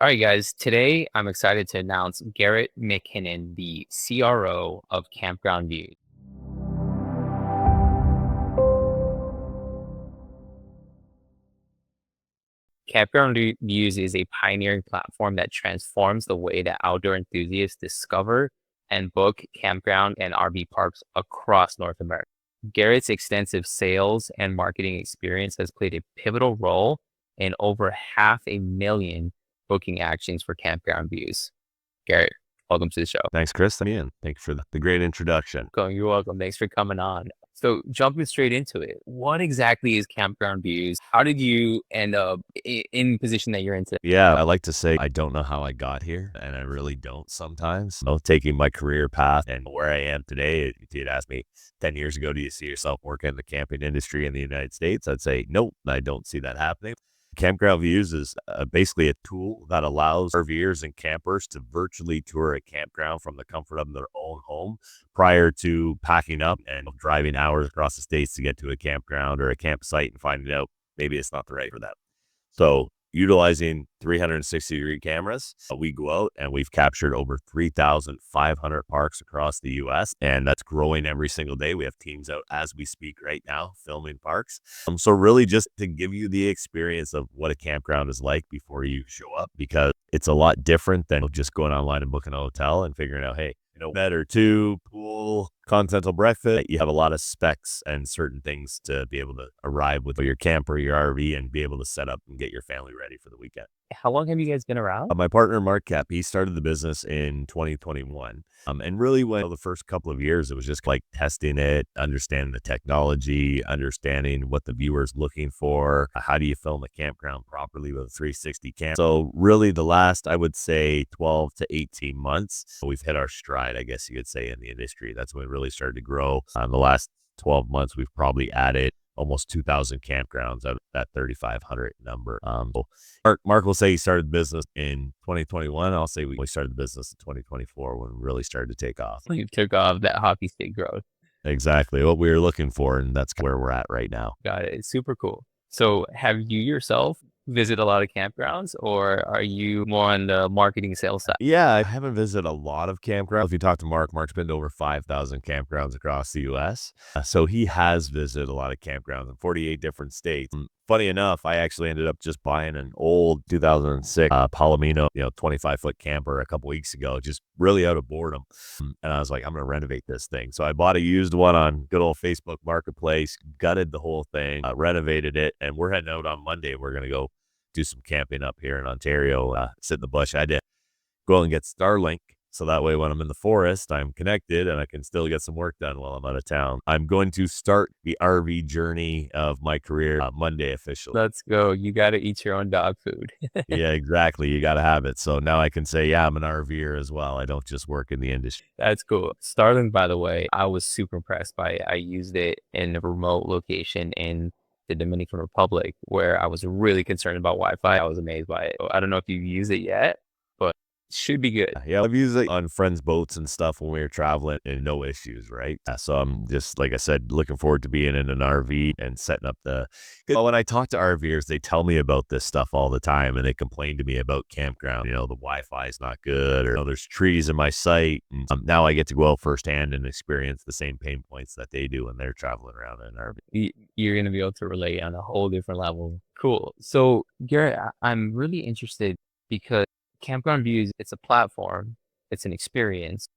All right, guys. Today, I'm excited to announce Garett McKinnon, the CRO of Campground Views. Views is a pioneering platform that transforms the way that outdoor enthusiasts discover and book campground and RV parks across North America. Garett's extensive sales and marketing experience has played a pivotal role in over 500,000 booking actions for Campground Views. Garett, welcome to the show. Thanks, Chris. Thank you for the great introduction. You're welcome. Thanks for coming on. So jumping straight into it, what exactly is Campground Views? How did you end up in position that you're in today? Yeah, I like to say I don't know how I got here, and I really don't sometimes. Taking my career path and where I am today, if you'd asked me 10 years ago, do you see yourself working in the camping industry in the United States? I'd say, nope, I don't see that happening. Campground Views is basically a tool that allows RVers and campers to virtually tour a campground from the comfort of their own home prior to packing up and driving hours across the states to get to a campground or a campsite and finding out maybe it's not the right for them. So utilizing 360-degree cameras, we go out and we've captured over 3,500 parks across the U.S. and that's growing every single day. We have teams out as we speak right now filming parks. So really just to give you the experience of what a campground is like before you show up, because it's a lot different than just going online and booking a hotel and figuring out, hey, bed or two, pool, continental breakfast. You have a lot of specs and certain things to be able to arrive with your camper, your RV, and be able to set up and get your family ready for the weekend. How long have you guys been around? My partner, Mark Cap, he started the business in 2021. And really when the first couple of years, it was just like testing it, understanding the technology, understanding what the viewer's looking for. How do you film a campground properly with a 360 cam? So really the last, I would say 12 to 18 months, we've hit our stride, I guess you could say, in the industry. That's when it really started to grow. The last 12 months, we've probably added almost 2,000 campgrounds out of that 3,500 number. Mark will say he started the business in 2021. I'll say we started the business in 2024 when we really started to take off. You took off that hockey stick growth. Exactly what we were looking for, and that's where we're at right now. Got it. It's super cool. So have you yourself visit a lot of campgrounds, or are you more on the marketing sales side? Yeah, I haven't visited a lot of campgrounds. If you talk to Mark, Mark's been to over 5,000 campgrounds across the U.S. So he has visited a lot of campgrounds in 48 different states. Funny enough, I actually ended up just buying an old 2006 Palomino, 25-foot camper a couple weeks ago, just really out of boredom. And I was like, I'm going to renovate this thing. So I bought a used one on good old Facebook Marketplace, gutted the whole thing, renovated it, and we're heading out on Monday. We're going to go do some camping up here in Ontario, sit in the bush. I had to go and get Starlink. So that way when I'm in the forest, I'm connected and I can still get some work done while I'm out of town. I'm going to start the RV journey of my career Monday officially. Let's go. You got to eat your own dog food. Yeah, exactly. You got to have it. So now I can say, yeah, I'm an RVer as well. I don't just work in the industry. That's cool. Starlink, by the way, I was super impressed by it. I used it in a remote location in the Dominican Republic where I was really concerned about Wi-Fi. I was amazed by it. I don't know if you've used it yet, but it should be good. Yeah, I've used it on friends' boats and stuff when we were traveling and no issues, right? So I'm just, like I said, looking forward to being in an RV and setting up when I talk to RVers, they tell me about this stuff all the time and they complain to me about campground. The Wi-Fi is not good or there's trees in my site. And now I get to go out firsthand and experience the same pain points that they do when they're traveling around in an RV. You're going to be able to relate on a whole different level. Cool. So Garett, I'm really interested because Campground Views, it's a platform, it's an experience,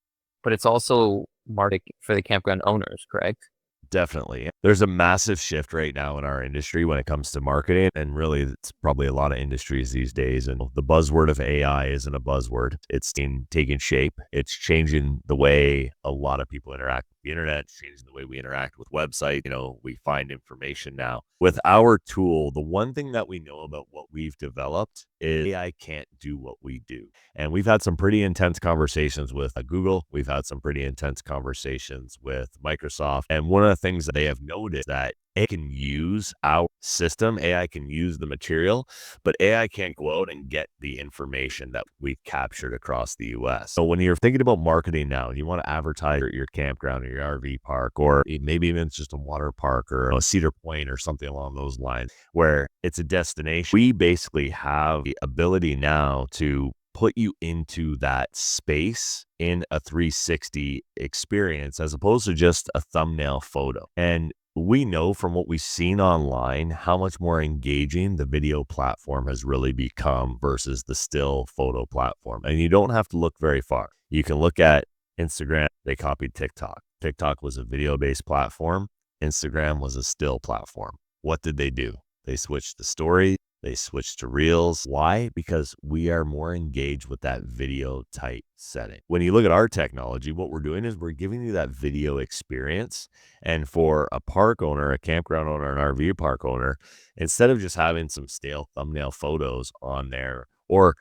but it's also marketing for the campground owners, correct? Definitely. There's a massive shift right now in our industry when it comes to marketing. And really, it's probably a lot of industries these days. And the buzzword of AI isn't a buzzword. It's taking shape. It's changing the way a lot of people interact with the internet. It's changing the way we interact with websites. We find information now. With our tool, the one thing that we know about what we've developed is AI can't do what we do. And we've had some pretty intense conversations with Google. We've had some pretty intense conversations with Microsoft. And one of the things that they have noticed that AI can use our system, AI can use the material, but AI can't go out and get the information that we've captured across the US. So when you're thinking about marketing now, you want to advertise your campground or your RV park, or maybe even it's just a water park or a Cedar Point or something along those lines, where it's a destination. We basically have the ability now to put you into that space in a 360 experience as opposed to just a thumbnail photo. And we know from what we've seen online how much more engaging the video platform has really become versus the still photo platform. And you don't have to look very far. You can look at Instagram. They copied TikTok. TikTok was a video-based platform. Instagram was a still platform. What did they do? They switched the story. They switched to Reels. Why? Because we are more engaged with that video type setting. When you look at our technology, what we're doing is we're giving you that video experience. And for a park owner, a campground owner, an RV park owner, instead of just having some stale thumbnail photos on there, or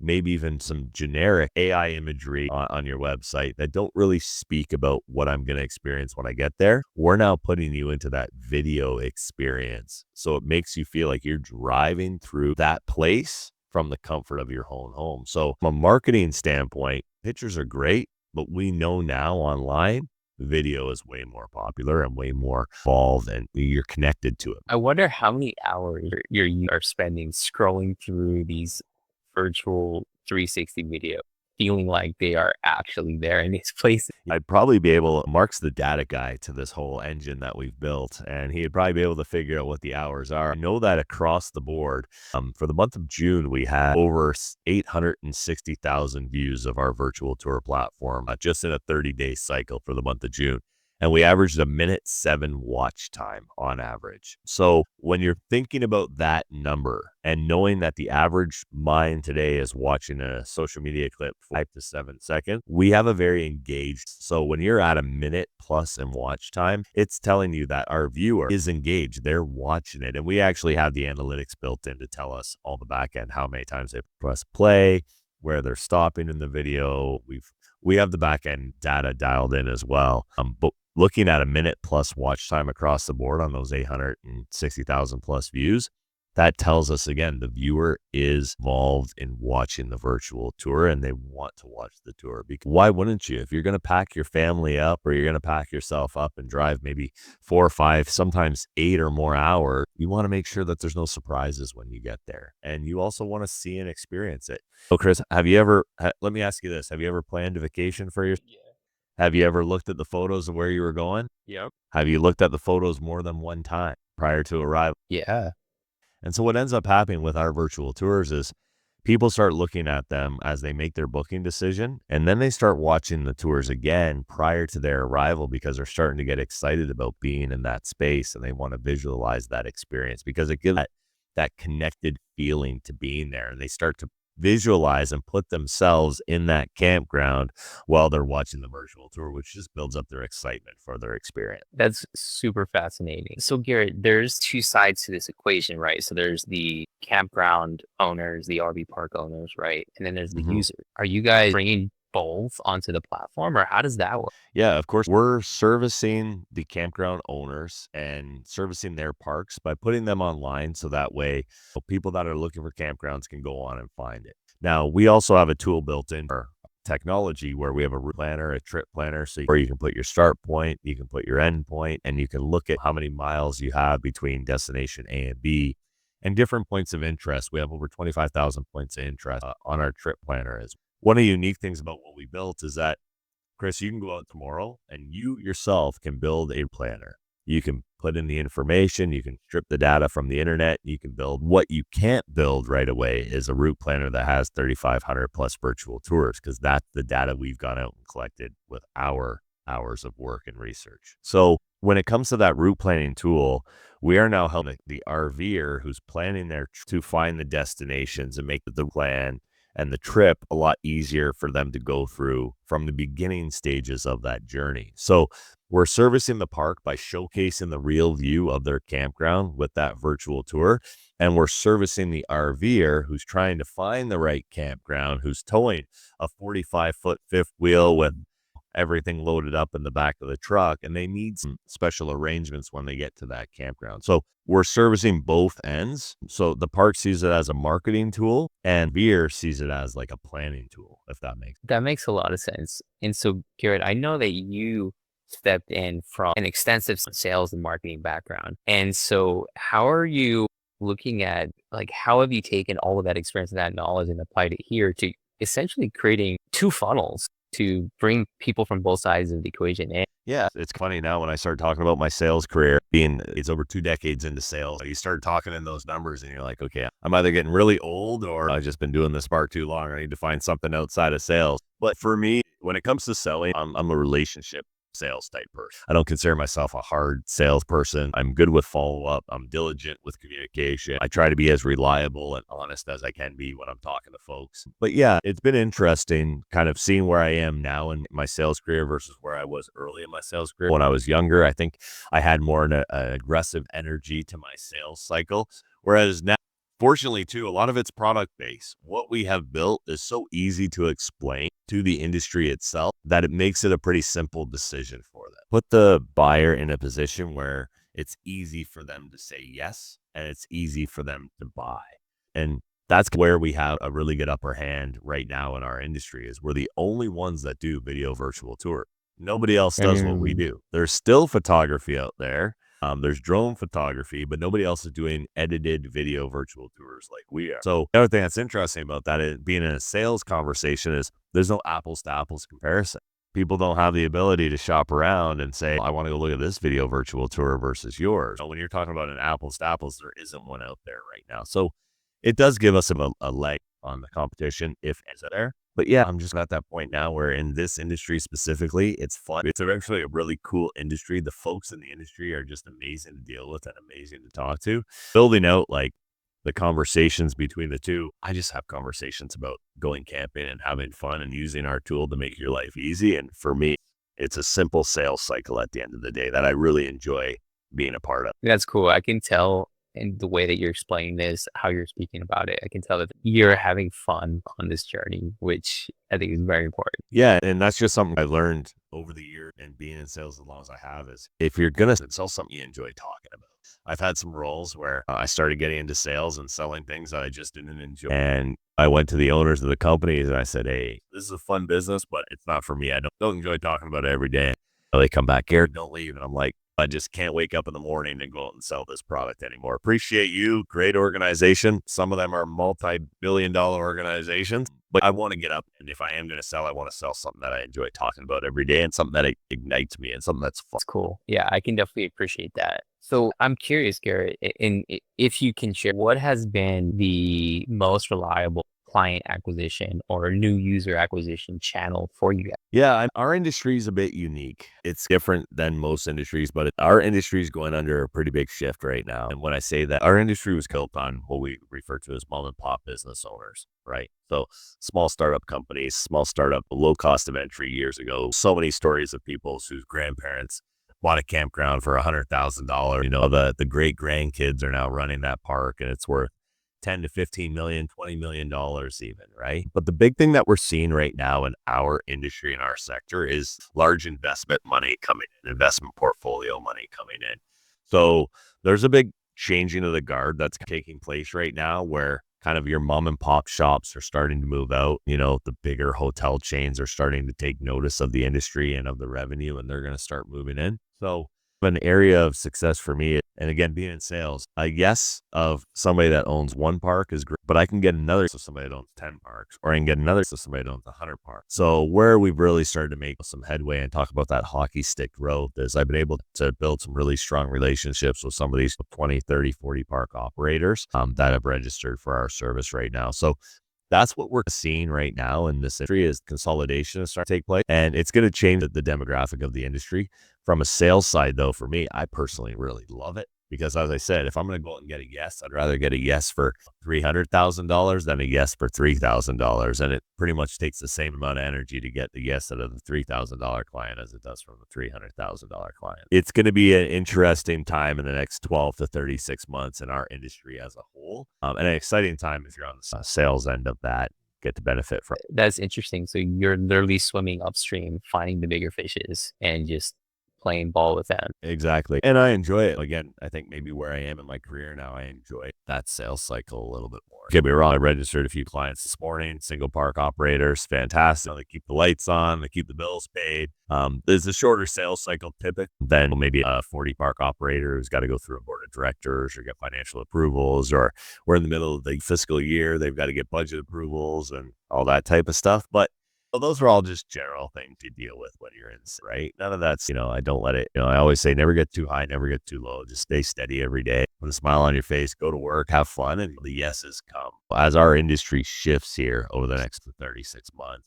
maybe even some generic AI imagery on your website that don't really speak about what I'm going to experience when I get there, we're now putting you into that video experience. So it makes you feel like you're driving through that place from the comfort of your own home. So from a marketing standpoint, pictures are great, but we know now online, video is way more popular and way more involved, and you're connected to it. I wonder how many hours you are spending scrolling through these virtual 360 video, feeling like they are actually there in these places. I'd probably be able, Mark's the data guy to this whole engine that we've built, and he'd probably be able to figure out what the hours are. I know that across the board, for the month of June, we had over 860,000 views of our virtual tour platform, just in a 30-day cycle for the month of June. And we averaged a 1:07 watch time on average. So when you're thinking about that number and knowing that the average mind today is watching a social media clip 5 to 7 seconds, we have a very engaged. So when you're at a minute plus in watch time, it's telling you that our viewer is engaged. They're watching it. And we actually have the analytics built in to tell us all the back end, how many times they press play, where they're stopping in the video. We have the back end data dialed in as well. But looking at a minute plus watch time across the board on those 860,000 plus views, that tells us again, the viewer is involved in watching the virtual tour and they want to watch the tour. Because why wouldn't you? If you're going to pack your family up or you're going to pack yourself up and drive maybe 4 or 5, sometimes 8 or more hours, you want to make sure that there's no surprises when you get there. And you also want to see and experience it. So Chris, let me ask you this. Have you ever planned a vacation for your? Yeah. Have you ever looked at the photos of where you were going? Yep. Have you looked at the photos more than one time prior to arrival? Yeah. And so what ends up happening with our virtual tours is people start looking at them as they make their booking decision, and then they start watching the tours again prior to their arrival because they're starting to get excited about being in that space and they want to visualize that experience because it gives that connected feeling to being there. And they start to visualize and put themselves in that campground while they're watching the virtual tour, which just builds up their excitement for their experience. That's super fascinating. So, Garrett, there's two sides to this equation, right? So, there's the campground owners, the RV park owners, right? And then there's the Mhm. user. Are you guys bringing both onto the platform, or how does that work? Yeah, of course, we're servicing the campground owners and servicing their parks by putting them online so that way people that are looking for campgrounds can go on and find it. Now, we also have a tool built in for technology where we have a route planner, a trip planner, where you can put your start point, you can put your end point, and you can look at how many miles you have between destination A and B and different points of interest. We have over 25,000 points of interest on our trip planner. As one of the unique things about what we built is that, Chris, you can go out tomorrow and you yourself can build a planner. You can put in the information, you can strip the data from the internet, you can build. What you can't build right away is a route planner that has 3,500 plus virtual tours, because that's the data we've gone out and collected with our hours of work and research. So when it comes to that route planning tool, we are now helping the RVer who's planning to find the destinations and make the plan and the trip a lot easier for them to go through from the beginning stages of that journey. So we're servicing the park by showcasing the real view of their campground with that virtual tour. And we're servicing the RVer who's trying to find the right campground, who's towing a 45-foot fifth wheel with everything loaded up in the back of the truck, and they need some special arrangements when they get to that campground. So we're servicing both ends. So the park sees it as a marketing tool and Veer sees it as like a planning tool, if that makes. That makes a lot of sense. And so, Garrett, I know that you stepped in from an extensive sales and marketing background. And so, how are you looking at, like, how have you taken all of that experience and that knowledge and applied it here to essentially creating two funnels to bring people from both sides of the equation in? Yeah, it's funny now when I start talking about my sales career, being it's over 2 decades into sales, you start talking in those numbers and you're like, okay, I'm either getting really old or I've just been doing this far too long. I need to find something outside of sales. But for me, when it comes to selling, I'm a relationship sales type person. I don't consider myself a hard salesperson. I'm good with follow up. I'm diligent with communication. I try to be as reliable and honest as I can be when I'm talking to folks. But yeah, it's been interesting kind of seeing where I am now in my sales career versus where I was early in my sales career. When I was younger, I think I had more an aggressive energy to my sales cycle. Whereas now, fortunately, too, a lot of it's product based. What we have built is so easy to explain to the industry itself that it makes it a pretty simple decision for them. Put the buyer in a position where it's easy for them to say yes and it's easy for them to buy. And that's where we have a really good upper hand right now in our industry is we're the only ones that do video virtual tour. Nobody else does what we Mm, do. There's still photography out there. There's drone photography, but nobody else is doing edited video virtual tours like we are. So the other thing that's interesting about that is being in a sales conversation is there's no apples to apples comparison. People don't have the ability to shop around and say, I want to go look at this video virtual tour versus yours. So when you're talking about an apples to apples, there isn't one out there right now. So it does give us a leg on the competition if it's there. But yeah, I'm just at that point now where in this industry specifically, it's fun. It's actually a really cool industry. The folks in the industry are just amazing to deal with and amazing to talk to. Building out like the conversations between the two, I just have conversations about going camping and having fun and using our tool to make your life easy. And for me, it's a simple sales cycle at the end of the day that I really enjoy being a part of. that's cool. I can tell in the way that you're explaining this, how you're speaking about it. I can tell that you're having fun on this journey, which I think is very important. Yeah, and that's just something I learned over the year and being in sales as long as I have is if you're gonna sell something you enjoy talking about. I've had some roles where I started getting into sales and selling things that I just didn't enjoy. And I went to the owners of the companies and I said, hey, this is a fun business, but it's not for me. I don't enjoy talking about it every day. They come back, Garrett, don't leave. And I'm like, I just can't wake up in the morning and go out and sell this product anymore. Appreciate you. Great organization. Some of them are multi-billion-dollar organizations, but I want to get up. And if I am going to sell, I want to sell something that I enjoy talking about every day and something that ignites me and something that's fun. It's cool. Yeah, I can definitely appreciate that. So I'm curious, Garrett, if you can share what has been the most reliable client acquisition or new user acquisition channel for you guys? Yeah, and our industry is a bit unique. It's different than most industries, but our industry is going under a pretty big shift right now. And when I say that, our industry was built on what we refer to as mom and pop business owners, right? So small startup companies, small startup, low cost of entry years ago. So many stories of people whose grandparents bought a campground for $100,000. You know, the great grandkids are now running that park and it's worth 10 to 15 million, $20 million even, right? But the big thing that we're seeing right now in our industry, in our sector is large investment money coming in, investment portfolio money coming in. So there's a big changing of the guard that's taking place right now where kind of your mom and pop shops are starting to move out. You know, the bigger hotel chains are starting to take notice of the industry and of the revenue, and they're going to start moving in. So an area of success for me, and again, being in sales, a yes of somebody that owns one park is great, but I can get another so somebody that owns 10 parks, or I can get another so somebody that owns 100 parks. So where we've really started to make some headway and talk about that hockey stick growth is I've been able to build some really strong relationships with some of these 20, 30, 40 park operators that have registered for our service right now. So that's what we're seeing right now in this industry is consolidation is starting to take place, and it's going to change the demographic of the industry. From a sales side, though, for me, I personally really love it because, as I said, if I'm going to go out and get a yes, I'd rather get a yes for $300,000 than a yes for $3,000. And it pretty much takes the same amount of energy to get the yes out of the $3,000 client as it does from the $300,000 client. It's going to be an interesting time in the next 12 to 36 months in our industry as a whole, and an exciting time if you're on the sales end of that. get to benefit from. That's interesting. So you're literally swimming upstream, finding the bigger fishes and just playing ball with them. Exactly. And I enjoy it. Again, I think maybe where I am in my career now, I enjoy that sales cycle a little bit more. Get me wrong, I registered a few clients this morning, single park operators, fantastic. They keep the lights on, they keep the bills paid. There's a shorter sales cycle typically than maybe a 40 park operator who's got to go through a board of directors or get financial approvals, or we're in the middle of the fiscal year, they've got to get budget approvals and all that type of stuff. But well, those are all just general things to deal with when you're in, right? None of that's, I don't let it, I always say never get too high, never get too low. Just stay steady every day, put a smile on your face, go to work, have fun, and the yeses come. As our industry shifts here over the next 36 months,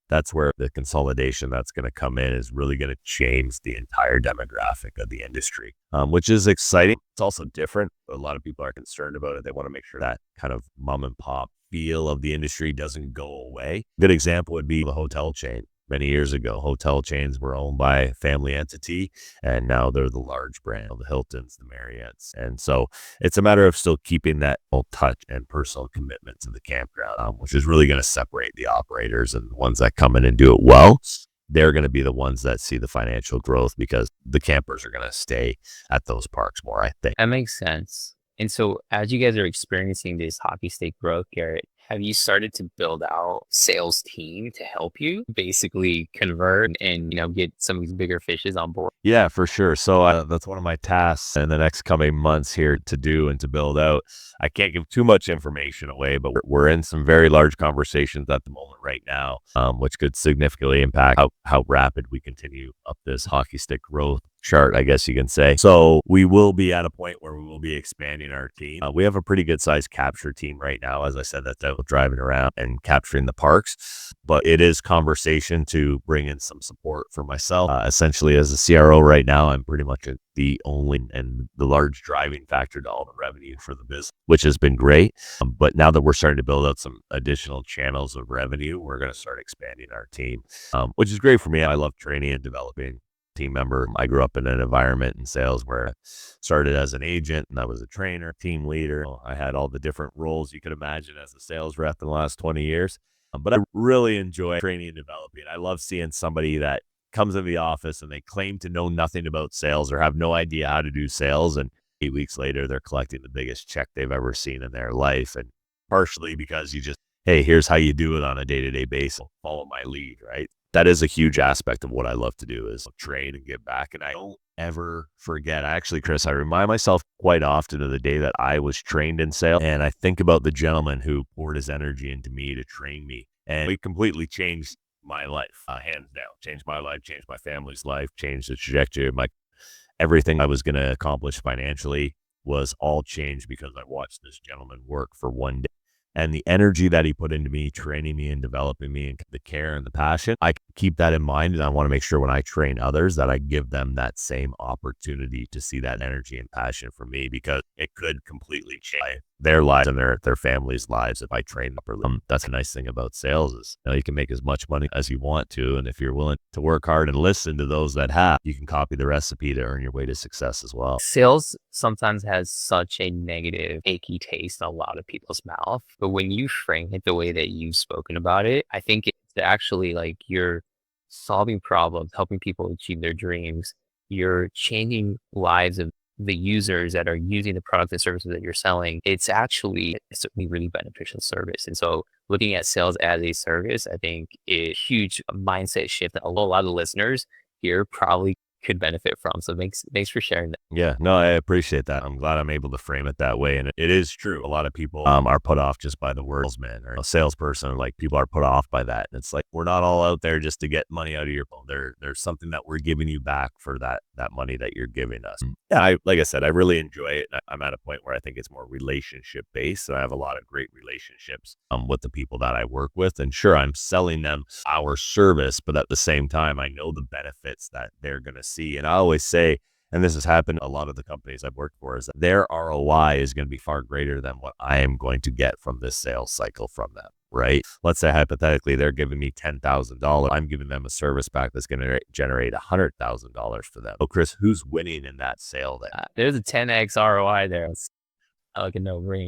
that's where the consolidation that's going to come in is really going to change the entire demographic of the industry, which is exciting. It's also different. A lot of people are concerned about it. They want to make sure that kind of mom and pop feel of the industry doesn't go away. A good example would be the hotel chain. Many years ago, hotel chains were owned by a family entity, and now they're the large brand, the Hiltons, the Marriotts. And so it's a matter of still keeping that touch and personal commitment to the campground, which is really going to separate the operators, and the ones that come in and do it well, they're going to be the ones that see the financial growth because the campers are going to stay at those parks more, I think. That makes sense. And so as you guys are experiencing this hockey stick growth, Garrett, have you started to build out sales team to help you basically convert and, get some of these bigger fishes on board? Yeah, for sure. So that's one of my tasks in the next coming months here to do and to build out. I can't give too much information away, but we're in some very large conversations at the moment right now, which could significantly impact how rapid we continue up this hockey stick growth chart, I guess you can say. So we will be at a point where we will be expanding our team. We have a pretty good sized capture team right now, as I said, that's out driving around and capturing the parks. But it is conversation to bring in some support for myself. Essentially, as a CRO right now, I'm pretty much the only and the large driving factor to all the revenue for the business, which has been great. But now that we're starting to build out some additional channels of revenue, we're going to start expanding our team, which is great for me. I love training and developing team member. I grew up in an environment in sales where I started as an agent and I was a trainer, team leader. I had all the different roles you could imagine as a sales rep in the last 20 years. But I really enjoy training and developing. I love seeing somebody that comes in the office and they claim to know nothing about sales or have no idea how to do sales. And 8 weeks later, they're collecting the biggest check they've ever seen in their life. And partially because hey, here's how you do it on a day-to-day basis. Follow my lead, right? That is a huge aspect of what I love to do is train and give back. And I don't ever forget. Actually, Chris, I remind myself quite often of the day that I was trained in sales. And I think about the gentleman who poured his energy into me to train me. And it completely changed my life, hands down. Changed my life, changed my family's life, changed the trajectory of everything I was going to accomplish financially was all changed because I watched this gentleman work for one day. And the energy that he put into me, training me and developing me, and the care and the passion, I keep that in mind. And I want to make sure when I train others that I give them that same opportunity to see that energy and passion for me, because it could completely change their lives and their families' lives if I train properly. That's a nice thing about sales is you can make as much money as you want to. And if you're willing to work hard and listen to those that have, you can copy the recipe to earn your way to success as well. Sales sometimes has such a negative, achy taste in a lot of people's mouth. But when you frame it the way that you've spoken about it, I think it's actually like you're solving problems, helping people achieve their dreams. You're changing lives of the users that are using the products and services that you're selling. It's actually certainly really beneficial service. And so looking at sales as a service, I think is a huge mindset shift that a lot of the listeners here probably could benefit from. So thanks for sharing that. Yeah, no, I appreciate that. I'm glad I'm able to frame it that way. And it is true. A lot of people are put off just by the word salesman or a salesperson. Like people are put off by that. And it's like, we're not all out there just to get money out of your phone. There's something that we're giving you back for that money that you're giving us. Yeah, like I said, I really enjoy it. I'm at a point where I think it's more relationship based. And I have a lot of great relationships with the people that I work with. And sure, I'm selling them our service, but at the same time, I know the benefits that they're going to see. And I always say, and this has happened a lot of the companies I've worked for, is that their ROI is going to be far greater than what I am going to get from this sales cycle from them, right? Let's say hypothetically, they're giving me $10,000. I'm giving them a service back that's going to generate $100,000 for them. So Chris, who's winning in that sale then? There's a 10x ROI there. It's like a no-brainer.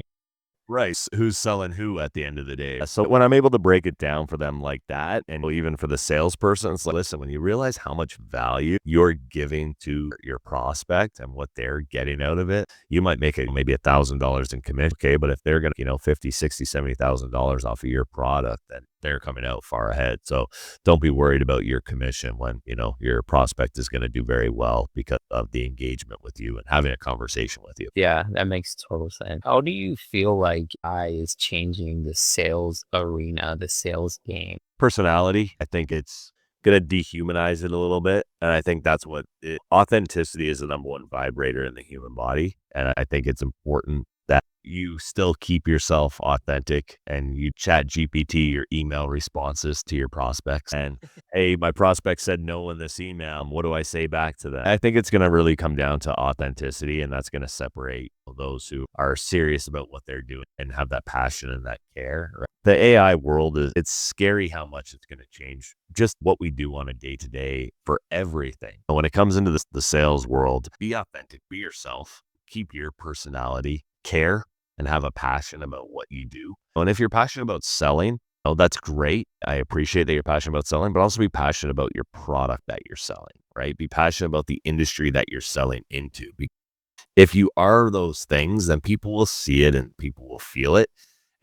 Right. Who's selling who at the end of the day. So when I'm able to break it down for them like that, and even for the salesperson, it's like, listen, when you realize how much value you're giving to your prospect and what they're getting out of it, you might make it maybe $1,000 in commission. Okay. But if they're going to, 50, 60, $70,000 off of your product, then they're coming out far ahead. So don't be worried about your commission when, your prospect is going to do very well because of the engagement with you and having a conversation with you. Yeah, that makes total sense. How do you feel like AI is changing the sales arena, the sales game? Personality, I think it's going to dehumanize it a little bit. And I think that's authenticity is the number one vibrator in the human body. And I think it's important that you still keep yourself authentic and you chat GPT your email responses to your prospects. And hey, my prospect said no in this email. What do I say back to them? I think it's going to really come down to authenticity, and that's going to separate those who are serious about what they're doing and have that passion and that care. Right? The AI world it's scary how much it's going to change just what we do on a day-to-day for everything. When it comes into the sales world, be authentic, be yourself, keep your personality, care, and have a passion about what you do. And if you're passionate about selling, that's great. I appreciate that you're passionate about selling, but also be passionate about your product that you're selling, right? Be passionate about the industry that you're selling into. If you are those things, then people will see it and people will feel it.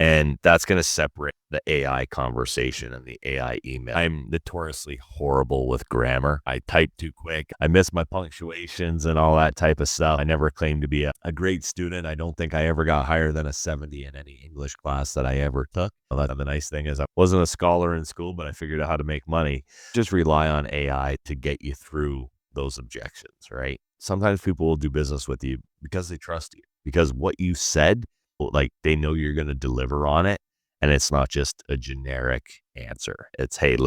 And that's going to separate the AI conversation and the AI email. I'm notoriously horrible with grammar. I type too quick. I miss my punctuations and all that type of stuff. I never claimed to be a great student. I don't think I ever got higher than a 70 in any English class that I ever took. Well, the nice thing is I wasn't a scholar in school, but I figured out how to make money. Just rely on AI to get you through those objections, right? Sometimes people will do business with you because they trust you, because what you said, like they know you're going to deliver on it. And it's not just a generic answer. It's, hey,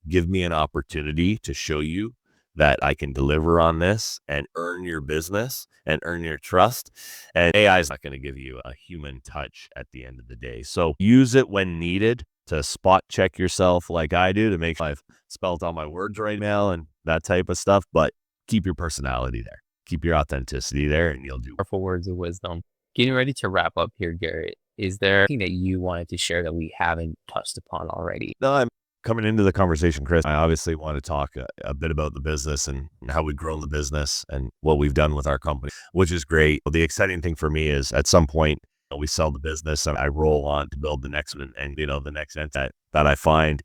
give me an opportunity to show you that I can deliver on this and earn your business and earn your trust. And AI is not going to give you a human touch at the end of the day. So use it when needed to spot check yourself like I do to make sure I've spelled all my words right now and that type of stuff. But keep your personality there. Keep your authenticity there and you'll do. Powerful words of wisdom. Getting ready to wrap up here, Garrett. Is there anything that you wanted to share that we haven't touched upon already? No, I'm coming into the conversation, Chris. I obviously want to talk a bit about the business and how we've grown the business and what we've done with our company, which is great. The exciting thing for me is at some point, we sell the business and I roll on to build the next one and the next event that I find.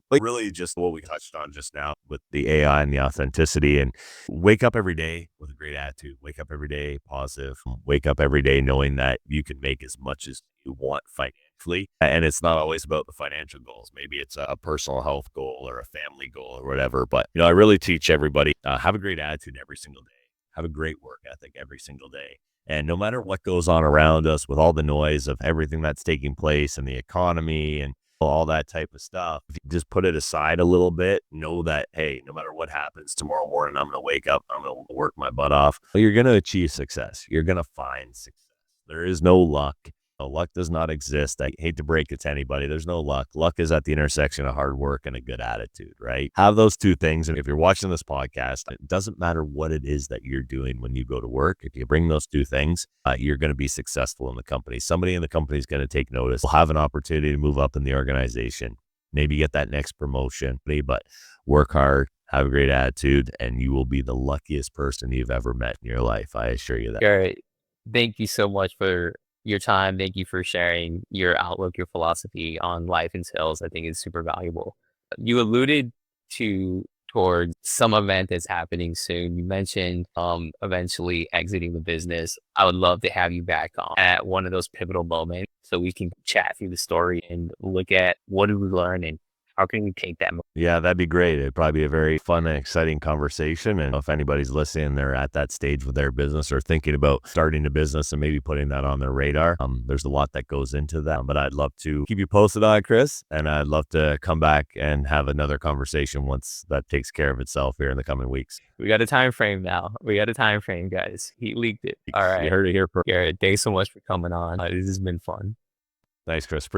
But really just what we touched on just now with the AI and the authenticity, and wake up every day with a great attitude, wake up every day positive, wake up every day knowing that you can make as much as you want financially. And it's not always about the financial goals. Maybe it's a personal health goal or a family goal or whatever. But, I really teach everybody, have a great attitude every single day. Have a great work ethic every single day. And no matter what goes on around us with all the noise of everything that's taking place in the economy and all that type of stuff, if you just put it aside a little bit, know that, hey, no matter what happens tomorrow morning, I'm going to wake up, I'm going to work my butt off. You're going to achieve success. You're going to find success. There is no luck. Luck does not exist. I hate to break it to anybody. There's no luck. Luck is at the intersection of hard work and a good attitude, right? Have those two things. And if you're watching this podcast, it doesn't matter what it is that you're doing when you go to work. If you bring those two things, you're going to be successful in the company. Somebody in the company is going to take notice. We'll have an opportunity to move up in the organization, maybe get that next promotion, but work hard, have a great attitude, and you will be the luckiest person you've ever met in your life. I assure you that. Garrett, thank you so much for your time. Thank you for sharing your outlook, your philosophy on life and sales. I think it's super valuable. You alluded towards some event that's happening soon. You mentioned eventually exiting the business. I would love to have you back on at one of those pivotal moments so we can chat through the story and look at what did we learn and how can we take that? Yeah, that'd be great. It'd probably be a very fun and exciting conversation. And if anybody's listening, they're at that stage with their business or thinking about starting a business and maybe putting that on their radar. There's a lot that goes into that, but I'd love to keep you posted on it, Chris. And I'd love to come back and have another conversation once that takes care of itself here in the coming weeks. We got a time frame now. We got a time frame, guys. He leaked it. All right. You heard it here. Garrett, thanks so much for coming on. This has been fun. Thanks, Chris.